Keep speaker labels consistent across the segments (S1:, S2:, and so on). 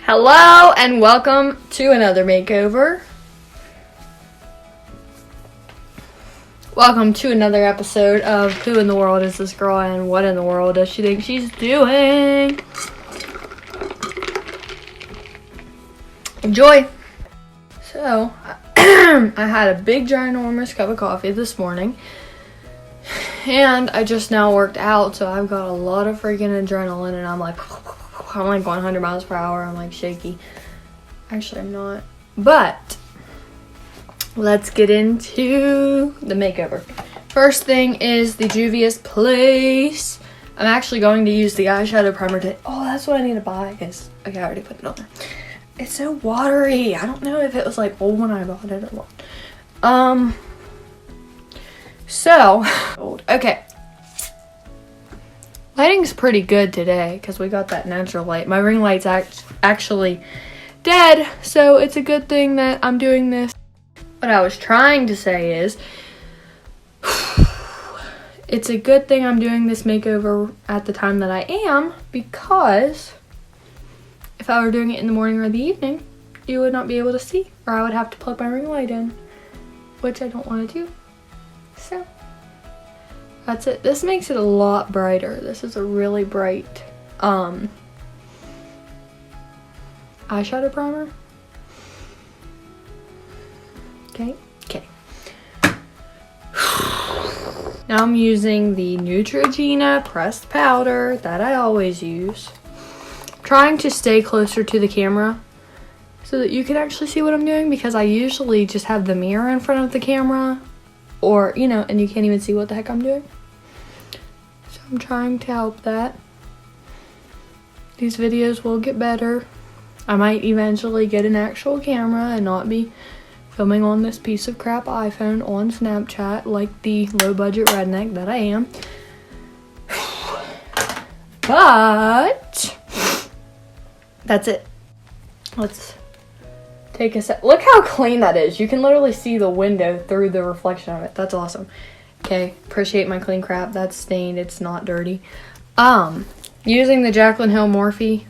S1: Hello and welcome to another makeover. Welcome to another episode of Who in the World is This Girl and What in the World does she think she's doing? Enjoy! So, I had a big ginormous cup of coffee this morning and I just now worked out, so I've got a lot of freaking adrenaline and I'm like 100 miles per hour. I'm like shaky. Actually, I'm not. But let's get into the makeover. First thing is the Juvia's Place. I'm actually going to use the eyeshadow primer today. Oh, that's what I need to buy. Okay, I already put it on there. It's so watery. I don't know if it was like old when I bought it or what. So, okay. Lighting's pretty good today because we got that natural light. My ring light's actually dead, so it's a good thing that I'm doing this. What I was trying to say is, it's a good thing I'm doing this makeover at the time that I am, because if I were doing it in the morning or the evening, you would not be able to see, or I would have to plug my ring light in, which I don't want to do. So that's it. This makes it a lot brighter. This is a really bright eyeshadow primer. Okay. Now I'm using the Neutrogena pressed powder that I always use. Trying to stay closer to the camera so that you can actually see what I'm doing, because I usually just have the mirror in front of the camera, or, you know, and you can't even see what the heck I'm doing. So I'm trying to help that. These videos will get better. I might eventually get an actual camera and not be filming on this piece of crap iPhone on Snapchat like the low budget redneck that I am. But that's it. Let's take a sec. Look how clean that is. You can literally see the window through the reflection of it. That's awesome. Okay, appreciate my clean crap. That's stained. It's not dirty. Using the Jaclyn Hill Morphe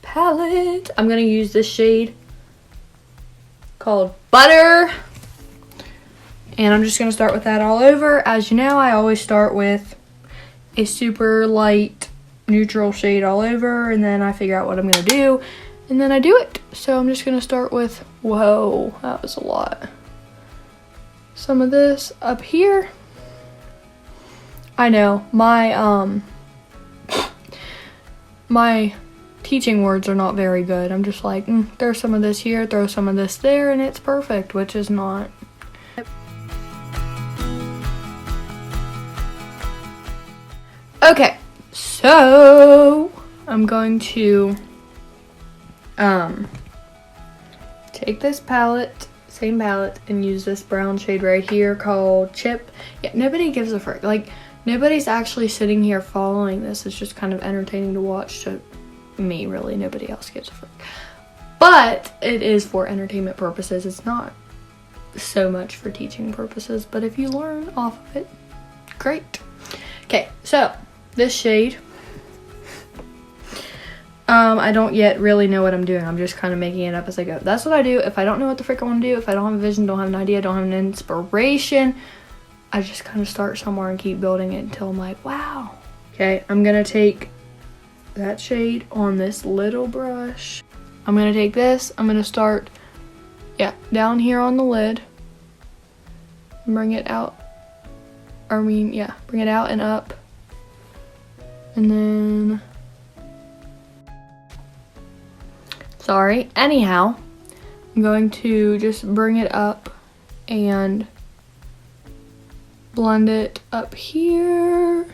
S1: palette, I'm gonna use this shade called Butter, and I'm just gonna start with that all over. As you know, I always start with a super light neutral shade all over, and then I figure out what I'm gonna do, and then I do it. So I'm just gonna start with, whoa, that was a lot. Some of this up here. I know, my teaching words are not very good. I'm just like, throw some of this here, throw some of this there, and it's perfect, which is not. Okay, so I'm going to take this palette, same palette, and use this brown shade right here called Chip. Yeah, nobody gives a frick. Like, nobody's actually sitting here following this. It's just kind of entertaining to watch to me, really. Nobody else gives a frick. But it is for entertainment purposes. It's not so much for teaching purposes, but if you learn off of it, great. Okay, so this shade, I don't yet really know what I'm doing. I'm just kind of making it up as I go. That's what I do. If I don't know what the frick I want to do, if I don't have a vision, don't have an idea, don't have an inspiration, I just kind of start somewhere and keep building it until I'm like, wow. Okay, I'm going to take that shade on this little brush. I'm going to take this. I'm going to start, down here on the lid. Bring it out. Bring it out and up. And then, anyhow, I'm going to just bring it up and blend it up here,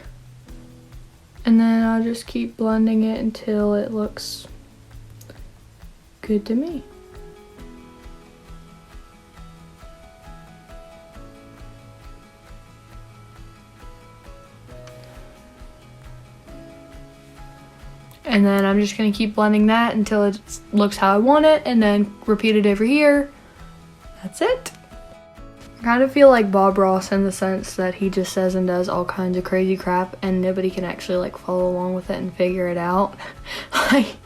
S1: and then I'll just keep blending it until it looks good to me. And then I'm just going to keep blending that until it looks how I want it, and then repeat it over here. That's it. I kind of feel like Bob Ross in the sense that he just says and does all kinds of crazy crap and nobody can actually like follow along with it and figure it out. Like,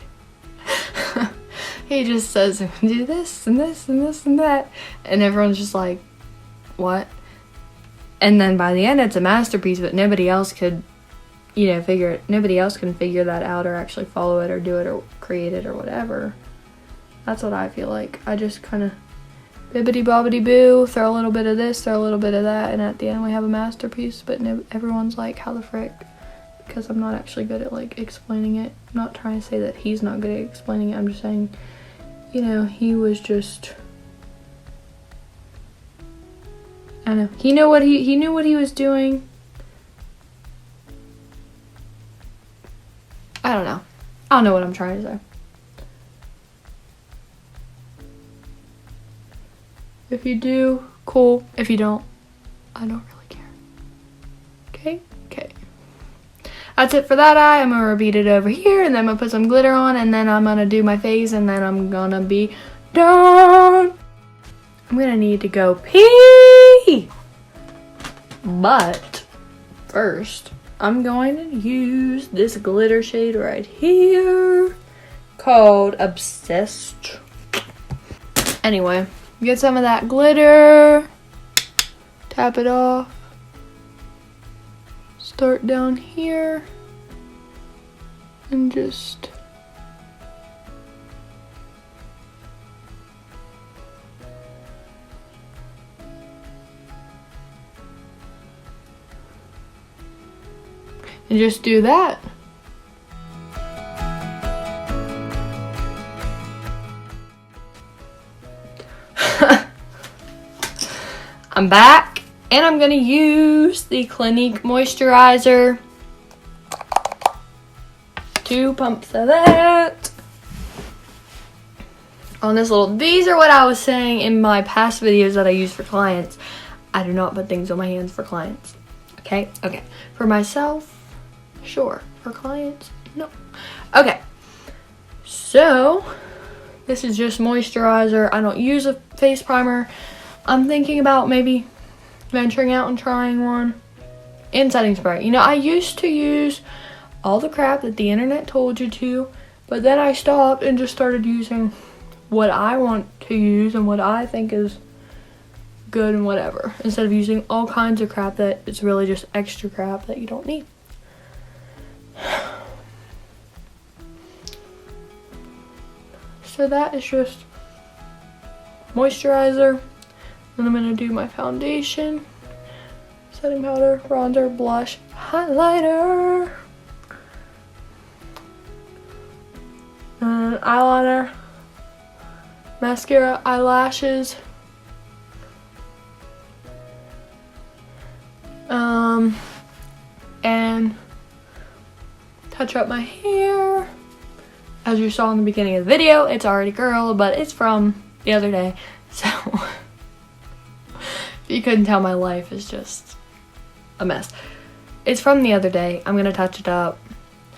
S1: he just says, do this and this and this and that. And everyone's just like, what? And then by the end, it's a masterpiece, but nobody else could, you know, nobody else can figure that out or actually follow it or do it or create it or whatever. That's what I feel like. I just kind of bibbity bobbity boo, throw a little bit of this, throw a little bit of that, and at the end we have a masterpiece, but everyone's like, how the frick? Because I'm not actually good at like explaining it. I'm not trying to say that he's not good at explaining it. I'm just saying, you know, he was just, I don't know. He knew what he was doing. I don't know. I don't know what I'm trying to say. If you do, cool. If you don't, I don't really care. Okay? Okay. That's it for that eye. I'm gonna repeat it over here, and then I'm gonna put some glitter on, and then I'm gonna do my face, and then I'm gonna be done. I'm gonna need to go pee. But first, I'm going to use this glitter shade right here called Obsessed. Anyway, get some of that glitter, tap it off, start down here, and just do that. I'm back, and I'm gonna use the Clinique moisturizer. 2 pumps of that on this little. These are what I was saying in my past videos that I use for clients. I do not put things on my hands for clients. Okay? Okay. For myself, sure. For clients, no. Okay. So, this is just moisturizer. I don't use a face primer. I'm thinking about maybe venturing out and trying one. And setting spray. You know, I used to use all the crap that the internet told you to, but then I stopped and just started using what I want to use and what I think is good and whatever, instead of using all kinds of crap that it's really just extra crap that you don't need. So that is just moisturizer. Then I'm gonna do my foundation, setting powder, bronzer, blush, highlighter, and eyeliner, mascara, eyelashes, and touch up my hair. As you saw in the beginning of the video, it's already curled, but it's from the other day, so if you couldn't tell, my life is just a mess. It's from the other day. I'm gonna touch it up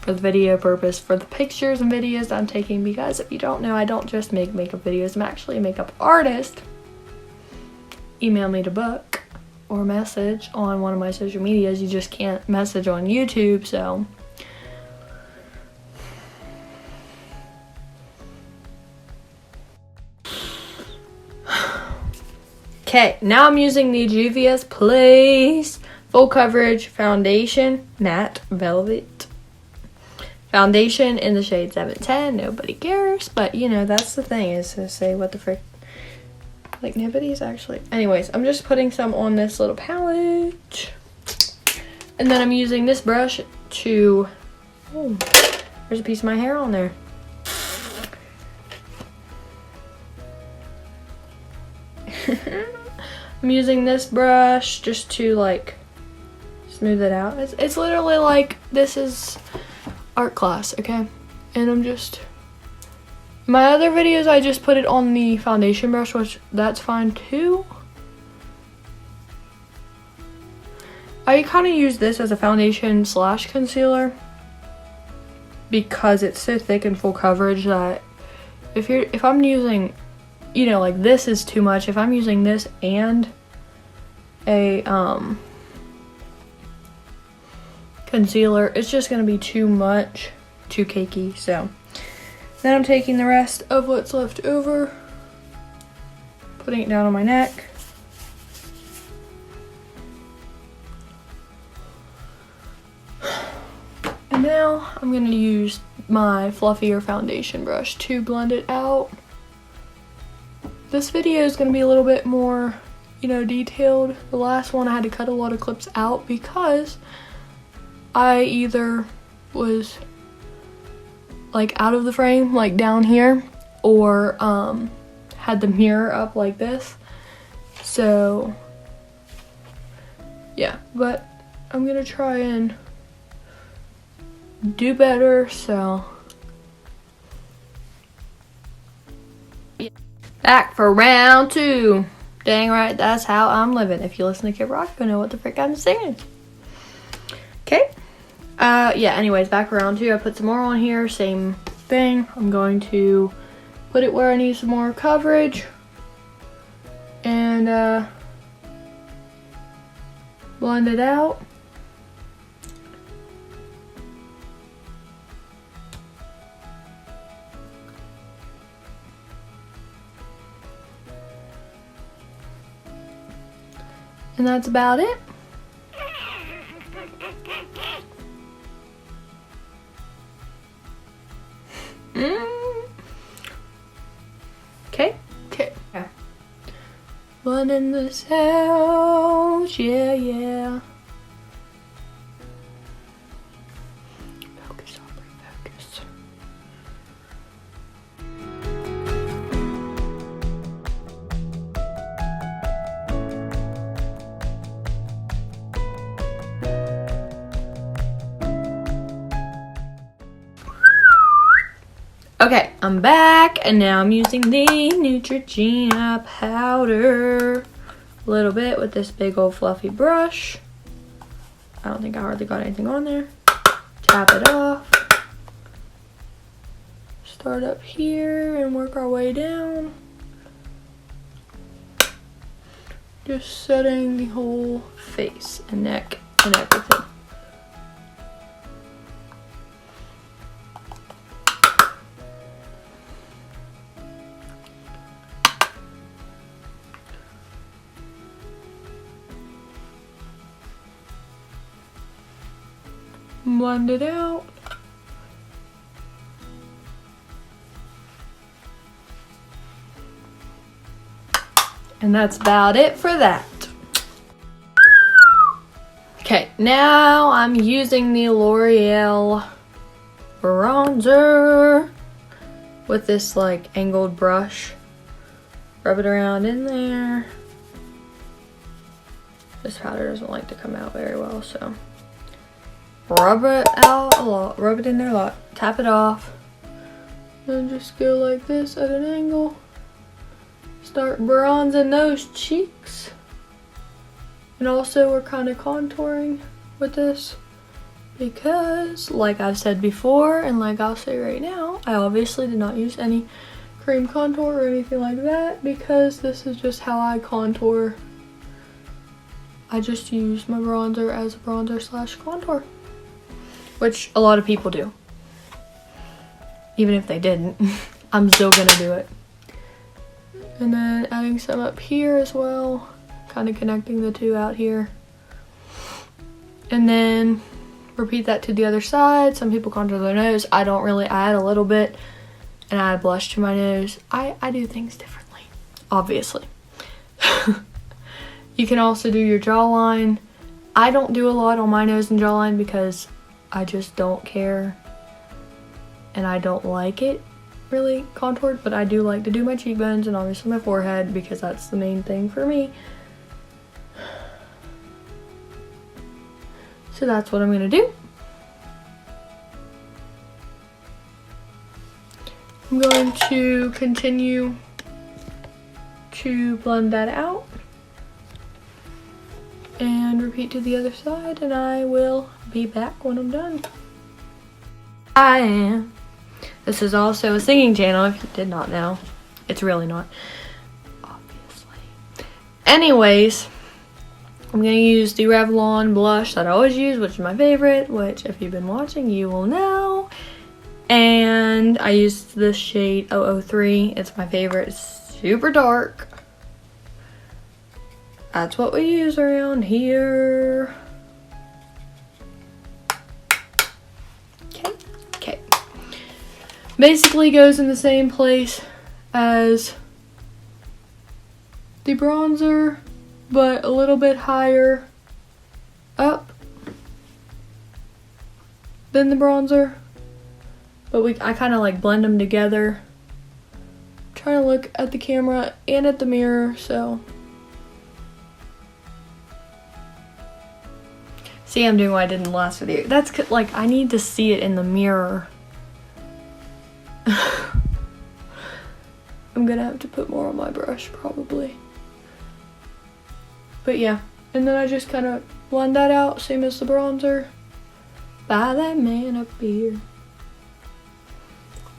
S1: for the video purpose, for the pictures and videos I'm taking, because if you don't know, I don't just make makeup videos. I'm actually a makeup artist. Email me to book or message on one of my social medias. You just can't message on YouTube, so okay, now I'm using the Juvia's Place Full Coverage Foundation Matte Velvet Foundation in the shade 710. Nobody cares, but you know, that's the thing, is to say what the frick. Like, nobody's actually. Anyways, I'm just putting some on this little palette. And then I'm using this brush to. Oh, there's a piece of my hair on there. I'm using this brush just to like smooth it out. It's literally like this is art class, okay? And I'm just, my other videos I just put it on the foundation brush, which that's fine too. I kind of use this as a foundation slash concealer because it's so thick and full coverage that if I'm using, you know, like this is too much. If I'm using this and a concealer, it's just gonna be too much, too cakey. So Then I'm taking the rest of what's left over, putting it down on my neck. And now I'm going to use my fluffier foundation brush to blend it out. This video is going to be a little bit more, you know, detailed. The last one I had to cut a lot of clips out because I either was like out of the frame, like down here, or had the mirror up like this. So yeah, but I'm gonna try and do better. So back for round 2. Dang right, that's how I'm living. If you listen to Kid Rock, you'll know what the frick I'm saying. Okay. Yeah, anyways, back for round 2. I put some more on here, same thing. I'm going to put it where I need some more coverage. And blend it out. And that's about it. Okay. Yeah. Blending this out. Yeah. Focus, Aubrey, focus. Okay, I'm back, and now I'm using the Neutrogena powder a little bit with this big old fluffy brush. I don't think I hardly got anything on there. Tap it off. Start up here and work our way down. Just setting the whole face and neck and everything. Blend it out. And that's about it for that. Okay, now I'm using the L'Oreal bronzer with this like angled brush. Rub it around in there. This powder doesn't like to come out very well, so rub it out a lot, rub it in there a lot, tap it off, and just go like this at an angle. Start bronzing those cheeks. And also we're kind of contouring with this because, like I've said before and like I'll say right now, I obviously did not use any cream contour or anything like that because this is just how I contour. I just use my bronzer as a bronzer slash contour, which a lot of people do. Even if they didn't, I'm still gonna do it. And then adding some up here as well, kind of connecting the two out here. And then repeat that to the other side. Some people contour their nose. I don't really. I add a little bit and add blush to my nose. I do things differently, obviously. You can also do your jawline. I don't do a lot on my nose and jawline because I just don't care and I don't like it really contoured, but I do like to do my cheekbones and obviously my forehead because that's the main thing for me. So that's what I'm gonna do. I'm going to continue to blend that out and repeat to the other side, and I will be back when I'm done. I am. This is also a singing channel, if you did not know. It's really not, obviously. Anyways, I'm gonna use the Revlon blush that I always use, which is my favorite, which if you've been watching, you will know. And I used this shade 003. It's my favorite. It's super dark. That's what we use around here. Okay. Basically goes in the same place as the bronzer, but a little bit higher up than the bronzer. But I kind of like blend them together. I'm trying to look at the camera and at the mirror, so. See, I'm doing what I did in the last video. That's like, I need to see it in the mirror. I'm gonna have to put more on my brush, probably. But yeah, and then I just kind of blend that out, same as the bronzer. By that man up here.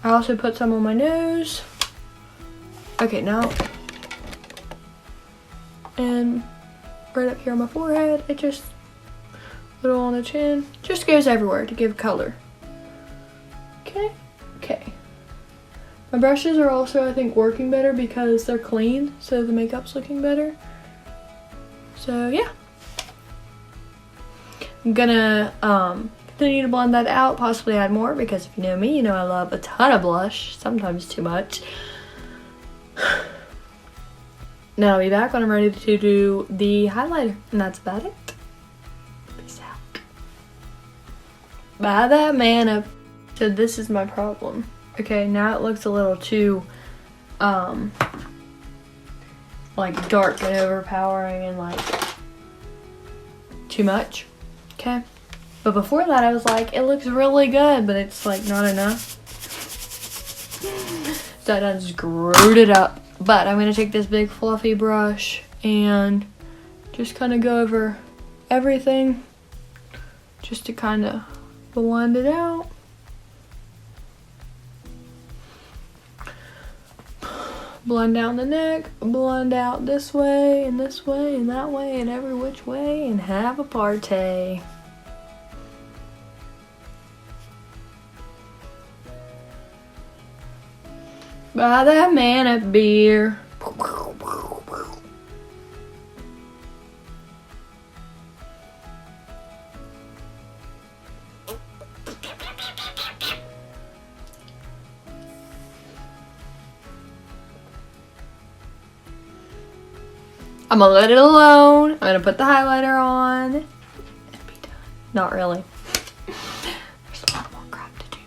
S1: I also put some on my nose. Okay, now. And right up here on my forehead, it just, little on the chin, just goes everywhere to give color. Okay. My brushes are also, I think, working better because they're clean, so the makeup's looking better. So yeah. I'm gonna continue to blend that out, possibly add more, because if you know me, you know I love a ton of blush, sometimes too much. Now I'll be back when I'm ready to do the highlighter, and that's about it. Peace out. By that man up. So this is my problem. Okay, now it looks a little too like dark and overpowering and like too much. Okay, but before that I was like, it looks really good, but it's like not enough. So I done screwed it up. But I'm gonna take this big fluffy brush and just kind of go over everything just to kind of blend it out. Blend down the neck, blend out this way and that way and every which way, and have a party. Buy that man a beer. I'm gonna let it alone. I'm gonna put the highlighter on and be done. Not really. There's a lot more crap to do.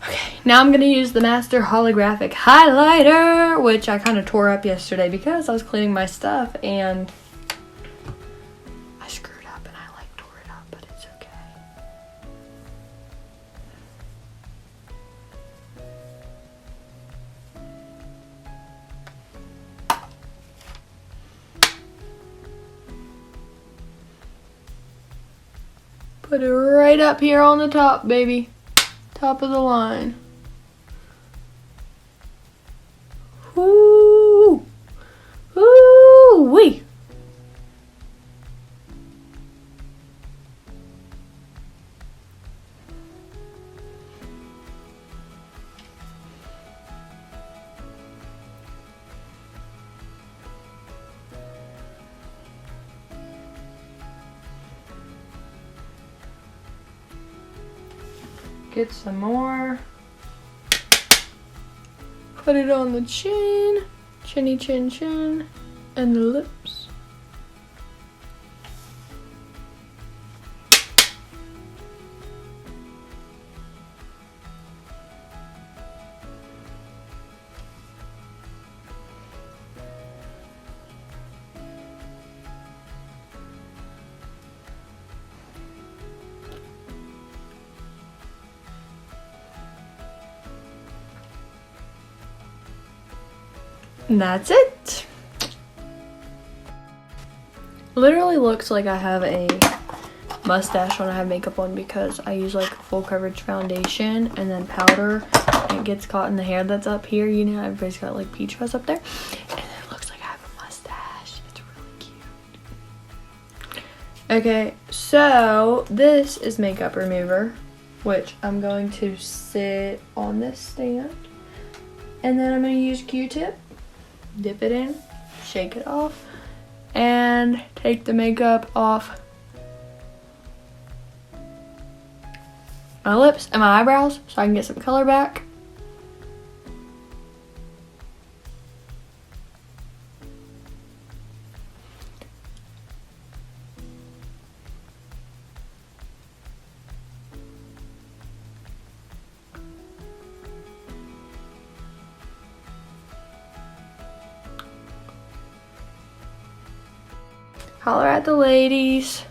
S1: Okay, now I'm gonna use the Master Holographic Highlighter, which I kind of tore up yesterday because I was cleaning my stuff and I screwed up and I like tore it up, but it's okay. Put it right up here on the top, baby. Top of the line. Woo! Woo-wee! Get some more. Put it on the chin, chinny chin chin, and the lips. And that's it. Literally looks like I have a mustache when I have makeup on because I use like full coverage foundation and then powder and it gets caught in the hair that's up here. You know, everybody's got like peach fuzz up there. And it looks like I have a mustache. It's really cute. Okay, so this is makeup remover, which I'm going to sit on this stand. And then I'm going to use Q-tip, dip it in, shake it off, and take the makeup off my lips and my eyebrows so I can get some color back. Holler at the ladies.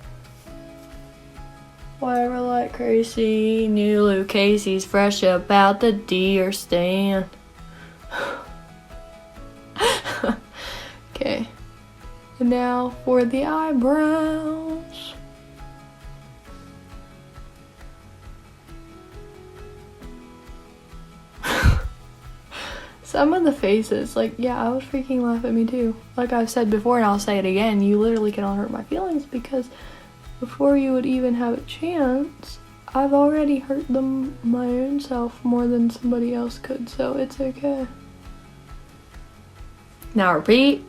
S1: Whatever like crazy. New Luke Casey's fresh about the deer stand. Okay. And now for the eyebrows. Some of the faces, like, yeah, I would freaking laugh at me too. Like I've said before, and I'll say it again, you literally cannot hurt my feelings because before you would even have a chance, I've already hurt them my own self more than somebody else could, so it's okay. Now repeat.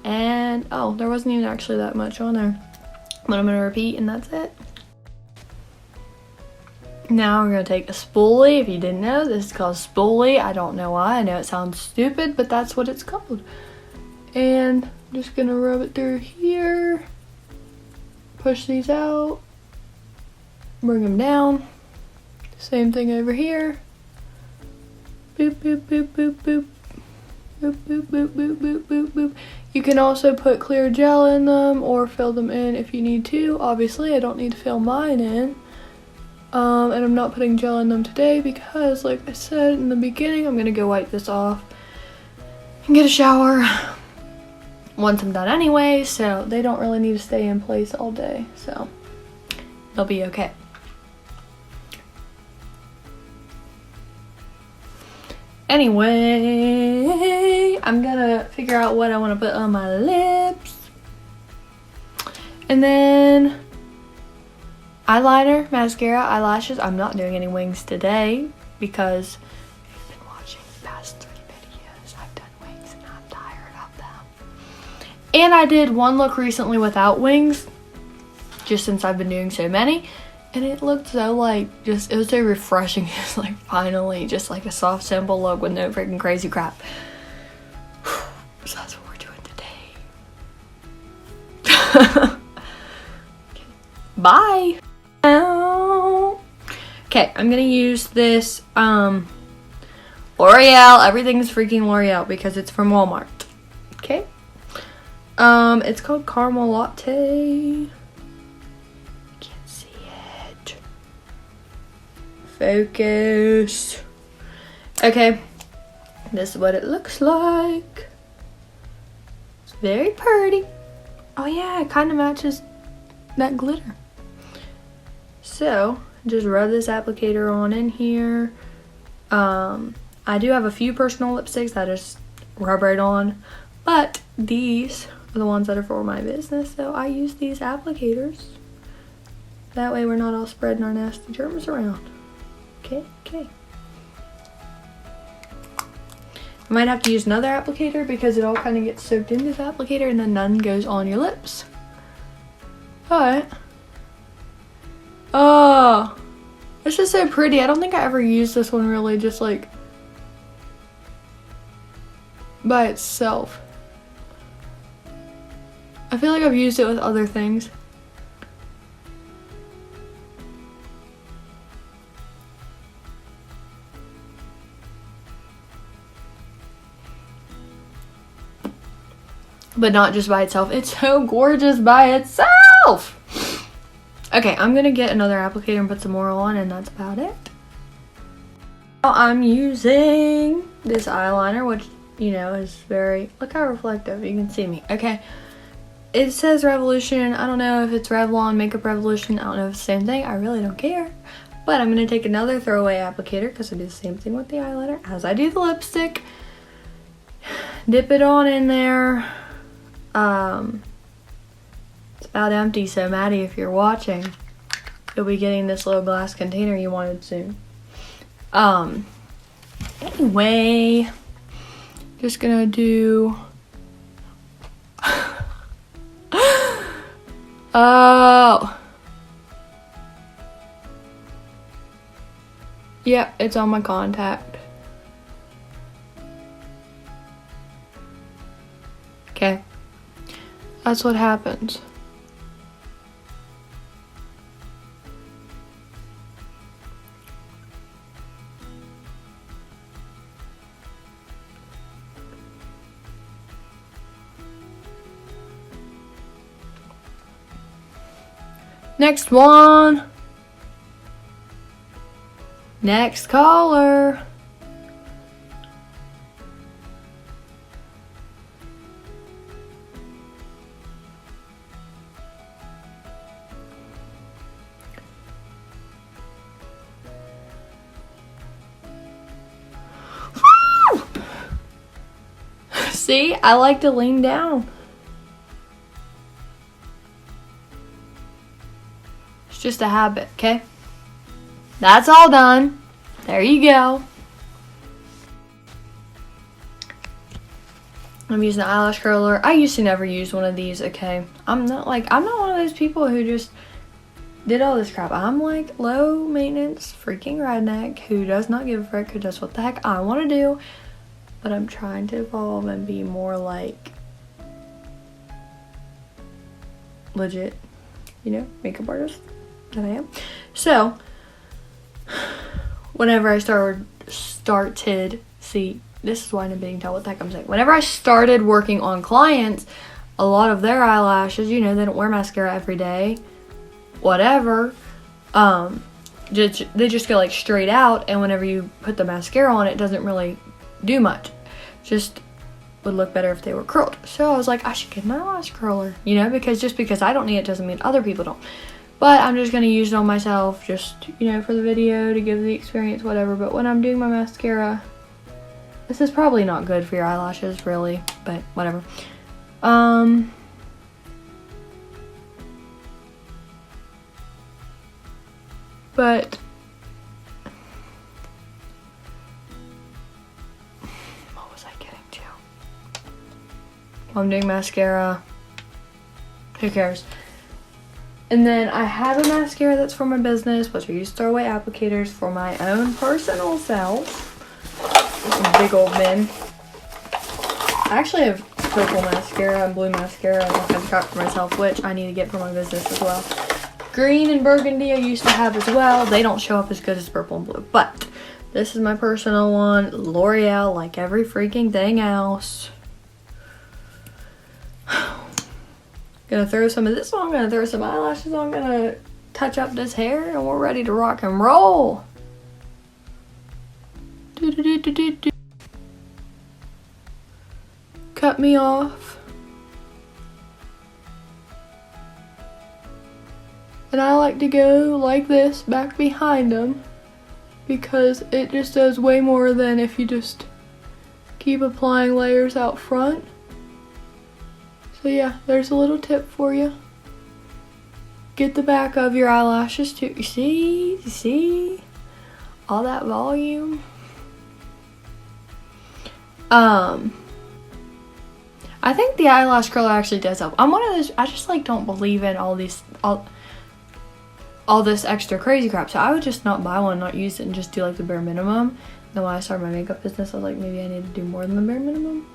S1: And, oh, there wasn't even actually that much on there. But I'm gonna repeat and that's it. Now we're gonna take a spoolie. If you didn't know, this is called spoolie. I don't know why. I know it sounds stupid, but that's what it's called. And I'm just gonna rub it through here. Push these out. Bring them down. Same thing over here. Boop, boop, boop, boop, boop. Boop, boop, boop, boop, boop, boop, boop. You can also put clear gel in them or fill them in if you need to. Obviously, I don't need to fill mine in. And I'm not putting gel in them today because, like I said in the beginning, I'm gonna go wipe this off and get a shower once I'm done anyway, so they don't really need to stay in place all day, so they'll be okay. Anyway, I'm gonna figure out what I want to put on my lips. And then eyeliner, mascara, eyelashes. I'm not doing any wings today because if you've been watching the past 3 videos, I've done wings and I'm tired of them. And I did one look recently without wings, just since I've been doing so many. And it looked so like, it was so refreshing. It's like finally just like a soft, simple look with no freaking crazy crap. So that's what we're doing today. Bye. Okay, I'm gonna use this L'Oreal. Everything's freaking L'Oreal because it's from Walmart. Okay. It's called Caramel Latte. Can't see it. Focus. Okay. This is what it looks like. It's very pretty. Oh yeah, it kind of matches that glitter. So, just rub this applicator on in here. I do have a few personal lipsticks that I just rub right on, but these are the ones that are for my business, so I use these applicators. That way we're not all spreading our nasty germs around. Okay. I might have to use another applicator because it all kind of gets soaked into the applicator and then none goes on your lips. But, oh, it's just so pretty. I don't think I ever used this one really just like by itself. I feel like I've used it with other things. But not just by itself. It's so gorgeous by itself. Okay, I'm gonna get another applicator and put some more on, and that's about it. Now I'm using this eyeliner, which, you know, is very, look how reflective, you can see me. Okay, it says Revolution. I don't know if it's Revlon, Makeup Revolution. I don't know if it's the same thing. I really don't care. But I'm gonna take another throwaway applicator because I do the same thing with the eyeliner as I do the lipstick. Dip it on in there. It's about empty, so Maddie, if you're watching, you'll be getting this little glass container you wanted soon. Anyway, just gonna do oh, yep, it's on my contact. Okay, that's what happens. Next one. Next caller. See, I like to lean down. It's just a habit, okay? That's all done. There you go. I'm using the eyelash curler. I used to never use one of these, okay? I'm not one of those people who just did all this crap. I'm like low maintenance freaking redneck who does not give a frick, who does what the heck I want to do. But I'm trying to evolve and be more like legit, you know, makeup artist than I am. So, whenever I started, see, this is why I'm being told what the heck I'm saying. Whenever I started working on clients, a lot of their eyelashes, you know, they don't wear mascara every day, whatever. They just go like straight out, and whenever you put the mascara on, it doesn't really do much. Just would look better if they were curled. So I was like, I should get an eyelash curler, you know, because just because I don't need it doesn't mean other people don't. But I'm just gonna use it on myself, just, you know, for the video, to give the experience, whatever. But when I'm doing my mascara, this is probably not good for your eyelashes, really, but whatever. But what was I getting to? I'm doing mascara. Who cares? And then I have a mascara that's for my business, which I use throwaway applicators for my own personal self. Some big old men. I actually have purple mascara and blue mascara and all kinds of crap for myself, which I need to get for my business as well. Green and burgundy I used to have as well. They don't show up as good as purple and blue, but this is my personal one. L'Oreal, like every freaking thing else. Gonna throw some of this on, gonna throw some eyelashes on, gonna touch up this hair, and we're ready to rock and roll. Cut me off. And I like to go like this back behind them because it just does way more than if you just keep applying layers out front. So yeah, there's a little tip for you. Get the back of your eyelashes too. You see? All that volume. I think the eyelash curler actually does help. I'm one of those, I just like don't believe in all this extra crazy crap. So I would just not buy one, not use it, and just do like the bare minimum. Then when I started my makeup business, I was like, maybe I need to do more than the bare minimum.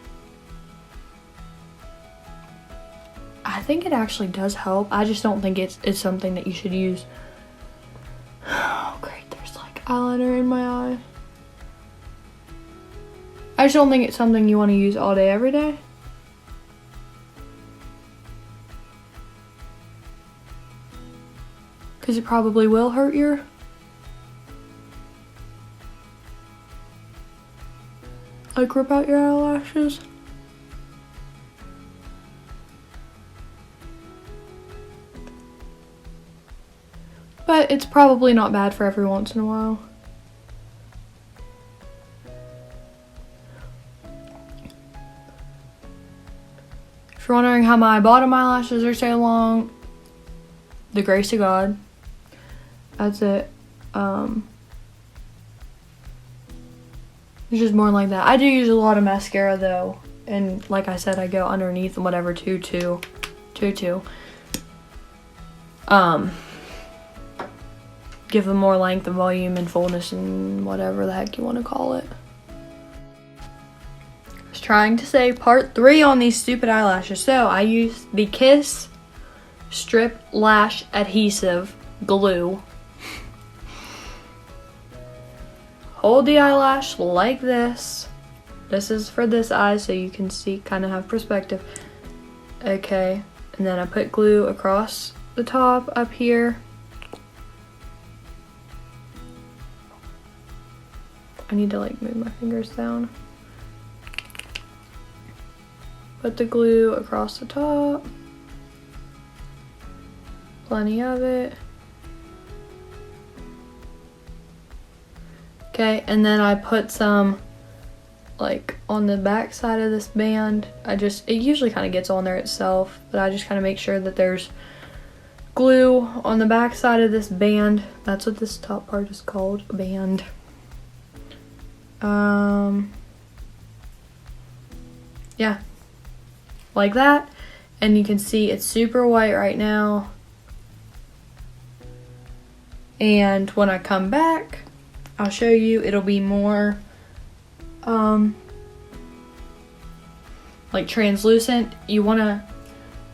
S1: I think it actually does help. I just don't think it's something that you should use. Oh great, there's like eyeliner in my eye. I just don't think it's something you want to use all day, every day. Because it probably will hurt your like rip out your eyelashes. But it's probably not bad for every once in a while. If you're wondering how my bottom eyelashes are so long, the grace of God. That's it. It's just more like that. I do use a lot of mascara though, and like I said, I go underneath and whatever 2-2. Give them more length and volume and fullness and whatever the heck you want to call it. I was trying to say part 3 on these stupid eyelashes. So I use the Kiss Strip Lash Adhesive Glue. Hold the eyelash like this. This is for this eye so you can see, kind of have perspective. Okay, and then I put glue across the top up here. I need to like move my fingers down. Put the glue across the top. Plenty of it. Okay, and then I put some like on the back side of this band. It usually kind of gets on there itself, but I just kind of make sure that there's glue on the back side of this band. That's what this top part is called, a band. Yeah, like that. And you can see it's super white right now. And when I come back, I'll show you, it'll be more like translucent. You want to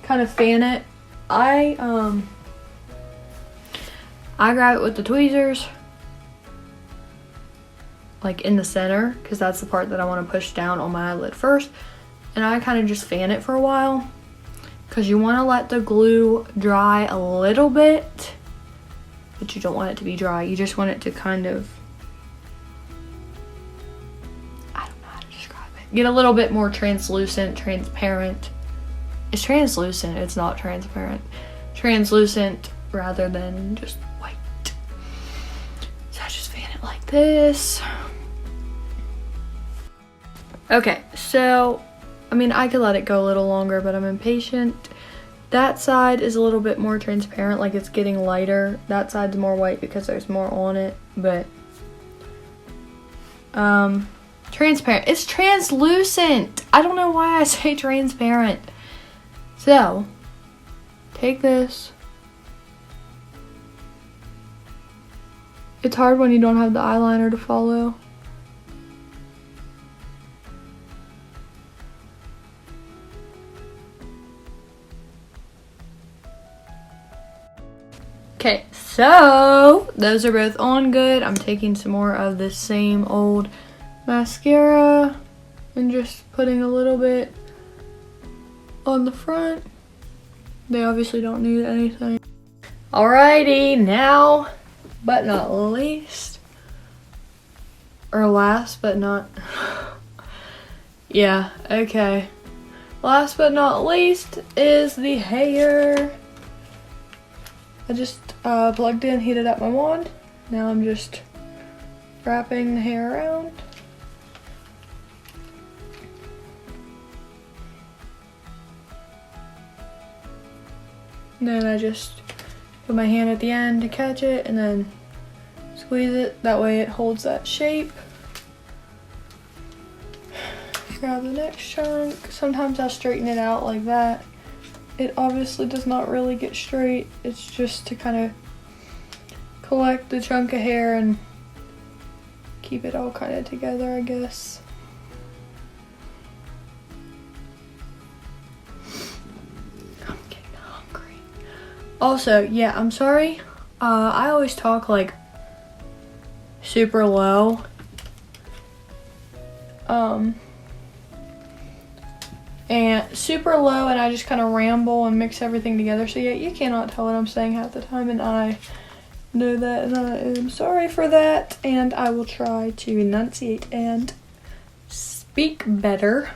S1: kind of fan it. I grab it with the tweezers, like in the center, because that's the part that I want to push down on my eyelid first, and I kind of just fan it for a while, because you want to let the glue dry a little bit, but you don't want it to be dry. You just want it to kind of, I don't know how to describe it, get a little bit more translucent, transparent. It's translucent, it's not transparent. Translucent rather than just white. So I just fan it like this. Okay, so, I mean, I could let it go a little longer, but I'm impatient. That side is a little bit more transparent, like it's getting lighter. That side's more white because there's more on it, but transparent. It's translucent. I don't know why I say transparent. So, take this. It's hard when you don't have the eyeliner to follow. Okay, so those are both on good. I'm taking some more of this same old mascara and just putting a little bit on the front. They obviously don't need anything. Alrighty, now but not least, or last but not, yeah, okay. Last but not least is the hair. I just plugged in, heated up my wand. Now I'm just wrapping the hair around. And then I just put my hand at the end to catch it and then squeeze it. That way it holds that shape. Grab the next chunk. Sometimes I'll straighten it out like that. It obviously does not really get straight. It's just to kind of collect the chunk of hair and keep it all kind of together, I guess. I'm getting hungry. Also, yeah, I'm sorry. I always talk like super low. And super low, and I just kind of ramble and mix everything together. So yeah, you cannot tell what I'm saying half the time, and I know that, and I am sorry for that. And I will try to enunciate and speak better.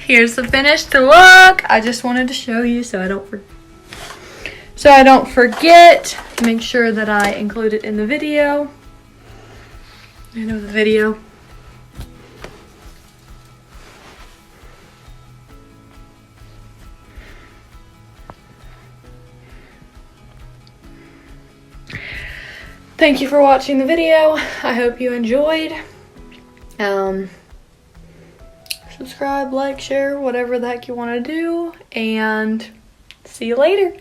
S1: here's the finished look. I just wanted to show you so I don't forget. Make sure that I include it in the video. The video. Thank you for watching the video. I hope you enjoyed. Subscribe, like, share, whatever the heck you want to do, and see you later.